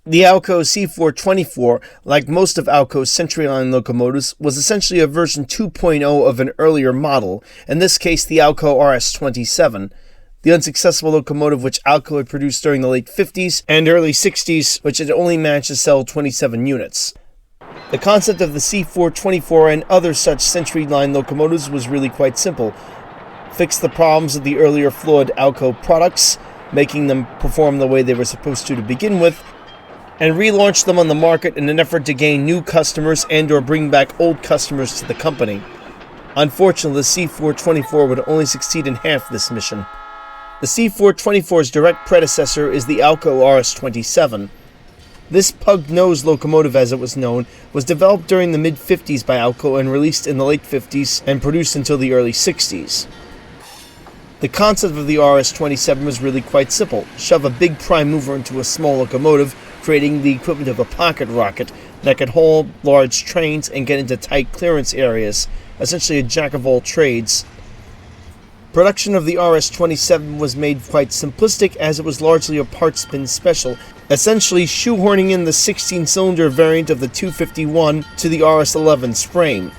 The Alco C424, like most of Alco's Century Line locomotives, was essentially a version 2.0 of an earlier model, in this case the Alco Rs-27, the unsuccessful locomotive which Alco had produced during the late 50s and early 60s, which had only managed to sell 27 units. The concept of the C424 and other such Century Line locomotives was really quite simple. Fix the problems of the earlier flawed Alco products, making them perform the way they were supposed to begin with, and relaunch them on the market in an effort to gain new customers and or bring back old customers to the company. Unfortunately, the C424 would only succeed in half this mission. The C424's direct predecessor is the Alco Rs-27. This pug-nosed locomotive, as it was known, was developed during the mid-50s by Alco and released in the late 50s and produced until the early 60s. The concept of the Rs-27 was really quite simple. Shove a big prime mover into a small locomotive, creating the equivalent of a pocket rocket that could haul large trains and get into tight clearance areas, essentially a jack-of-all-trades. Production of the Rs-27 was made quite simplistic as it was largely a part-spin special, essentially shoehorning in the 16-cylinder variant of the 251 to the Rs-11's frame,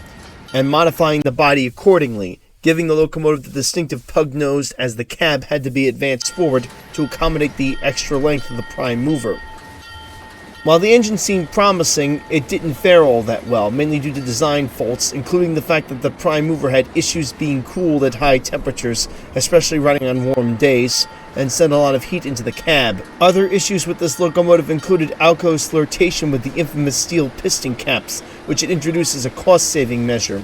and modifying the body accordingly, giving the locomotive the distinctive pug-nosed as the cab had to be advanced forward to accommodate the extra length of the prime mover. While the engine seemed promising, it didn't fare all that well, mainly due to design faults, including the fact that the prime mover had issues being cooled at high temperatures, especially running on warm days, and sent a lot of heat into the cab. Other issues with this locomotive included Alco's flirtation with the infamous steel piston caps, which it introduced as a cost-saving measure.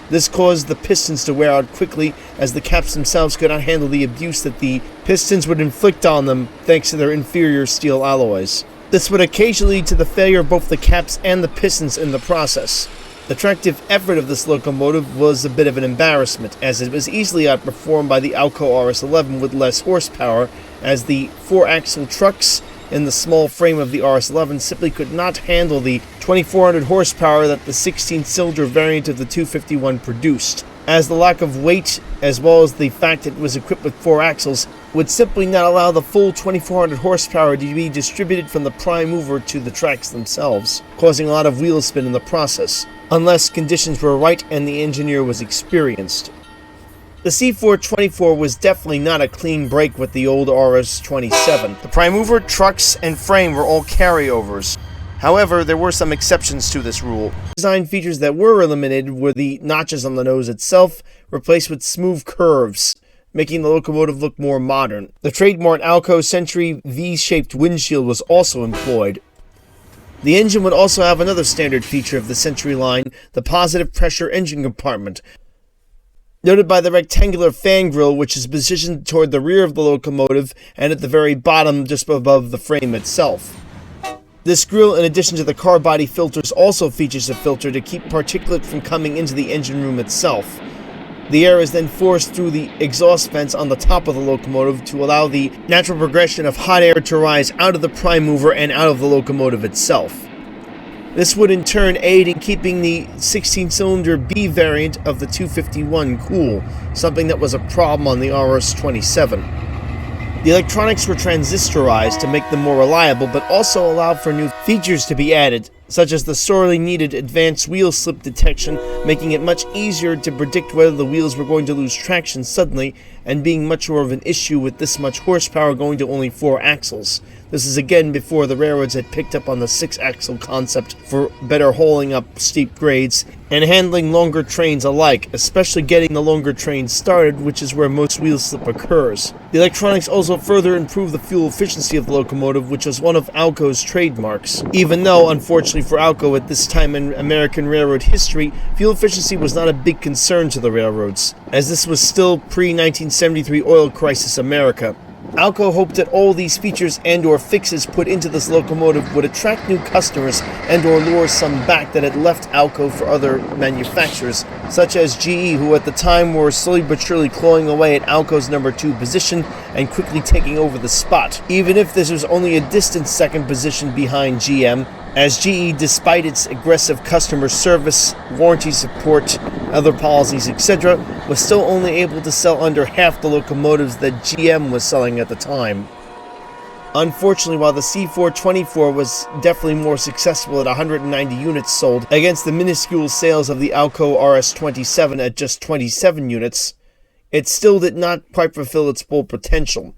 This caused the pistons to wear out quickly, as the caps themselves could not handle the abuse that the pistons would inflict on them thanks to their inferior steel alloys. This would occasionally lead to the failure of both the caps and the pistons in the process. The tractive effort of this locomotive was a bit of an embarrassment, as it was easily outperformed by the Alco Rs-11 with less horsepower, as the 4-axle trucks in the small frame of the Rs-11 simply could not handle the 2400 horsepower that the 16-cylinder variant of the 251 produced, as the lack of weight, as well as the fact that it was equipped with 4 axles, would simply not allow the full 2400 horsepower to be distributed from the prime mover to the tracks themselves, causing a lot of wheel spin in the process, unless conditions were right and the engineer was experienced. The C424 was definitely not a clean break with the old Rs-27. The prime mover, trucks, and frame were all carryovers. However, there were some exceptions to this rule. Design features that were eliminated were the notches on the nose itself, replaced with smooth curves, making the locomotive look more modern. The trademark Alco Century V-shaped windshield was also employed. The engine would also have another standard feature of the Century line, the positive pressure engine compartment, noted by the rectangular fan grille, which is positioned toward the rear of the locomotive and at the very bottom just above the frame itself. This grille, in addition to the car body filters, also features a filter to keep particulate from coming into the engine room itself. The air is then forced through the exhaust vents on the top of the locomotive to allow the natural progression of hot air to rise out of the prime mover and out of the locomotive itself. This would in turn aid in keeping the 16-cylinder B variant of the 251 cool, something that was a problem on the Rs-27. The electronics were transistorized to make them more reliable, but also allowed for new features to be added, such as the sorely needed advanced wheel slip detection, making it much easier to predict whether the wheels were going to lose traction suddenly, and being much more of an issue with this much horsepower going to only 4 axles. This is again before the railroads had picked up on the 6-axle concept for better hauling up steep grades and handling longer trains alike, especially getting the longer trains started, which is where most wheel slip occurs. The electronics also further improved the fuel efficiency of the locomotive, which was one of Alco's trademarks. Even though, unfortunately for Alco at this time in American railroad history, fuel efficiency was not a big concern to the railroads, as this was still pre-1973 oil crisis America. Alco hoped that all these features and or fixes put into this locomotive would attract new customers and or lure some back that had left Alco for other manufacturers, such as GE, who at the time were slowly but surely clawing away at Alco's number 2 position and quickly taking over the spot, even if this was only a distant second position behind GM, as GE, despite its aggressive customer service, warranty support, other policies, etc., was still only able to sell under half the locomotives that GM was selling at the time. Unfortunately, while the C424 was definitely more successful at 190 units sold against the minuscule sales of the Alco Rs-27 at just 27 units, it still did not quite fulfill its full potential.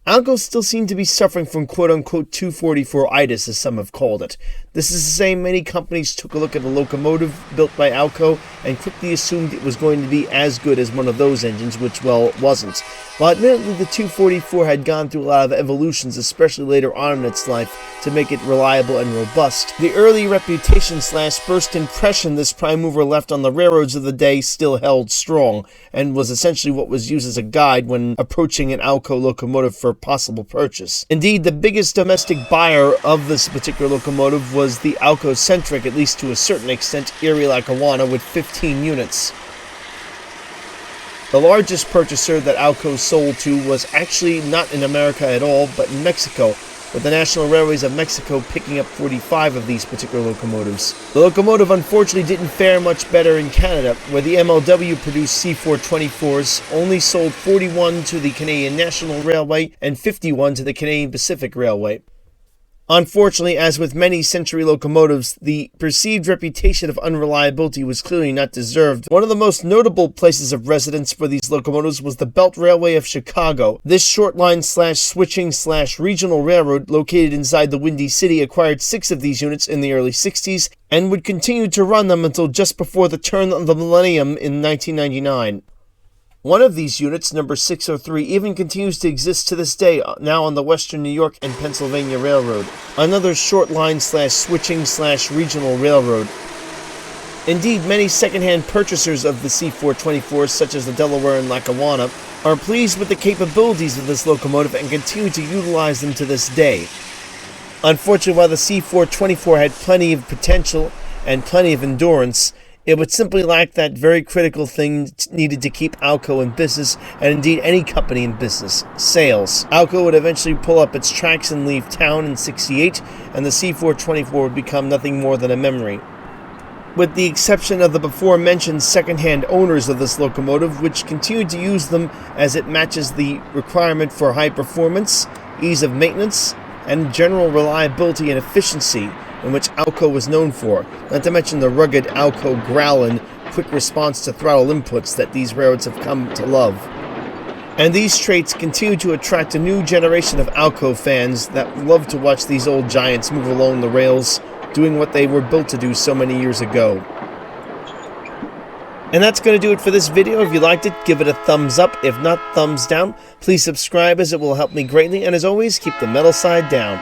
Alco still seemed to be suffering from quote-unquote 244-itis, as some have called it. This is to say many companies took a look at a locomotive built by Alco and quickly assumed it was going to be as good as one of those engines, which, well, it wasn't. While admittedly the 244 had gone through a lot of evolutions, especially later on in its life, to make it reliable and robust, the early reputation/first impression this prime mover left on the railroads of the day still held strong, and was essentially what was used as a guide when approaching an Alco locomotive for possible purchase. Indeed, the biggest domestic buyer of this particular locomotive was the Alco-centric, at least to a certain extent, Erie, Lackawanna, with 15 units. The largest purchaser that Alco sold to was actually not in America at all, but in Mexico, with the National Railways of Mexico picking up 45 of these particular locomotives. The locomotive unfortunately didn't fare much better in Canada, where the MLW-produced C424s only sold 41 to the Canadian National Railway and 51 to the Canadian Pacific Railway. Unfortunately, as with many Century locomotives, the perceived reputation of unreliability was clearly not deserved. One of the most notable places of residence for these locomotives was the Belt Railway of Chicago. This short line/switching/regional railroad located inside the Windy City acquired 6 of these units in the early 60s and would continue to run them until just before the turn of the millennium in 1999. One of these units, number 603, even continues to exist to this day, now on the Western New York and Pennsylvania Railroad, another short line/switching/regional railroad. Indeed, many second-hand purchasers of the C424s, such as the Delaware and Lackawanna, are pleased with the capabilities of this locomotive and continue to utilize them to this day. Unfortunately, while the C424 had plenty of potential and plenty of endurance, it would simply lack that very critical thing needed to keep Alco in business, and indeed any company in business: sales. Alco would eventually pull up its tracks and leave town in '68, and the C424 would become nothing more than a memory. With the exception of the before-mentioned second-hand owners of this locomotive, which continued to use them as it matches the requirement for high performance, ease of maintenance, and general reliability and efficiency, in which Alco was known for, not to mention the rugged Alco growl and quick response to throttle inputs that these railroads have come to love. And these traits continue to attract a new generation of Alco fans that love to watch these old giants move along the rails, doing what they were built to do so many years ago. And that's going to do it for this video. If you liked it, give it a thumbs up. If not, thumbs down. Please subscribe, as it will help me greatly. And as always, keep the metal side down.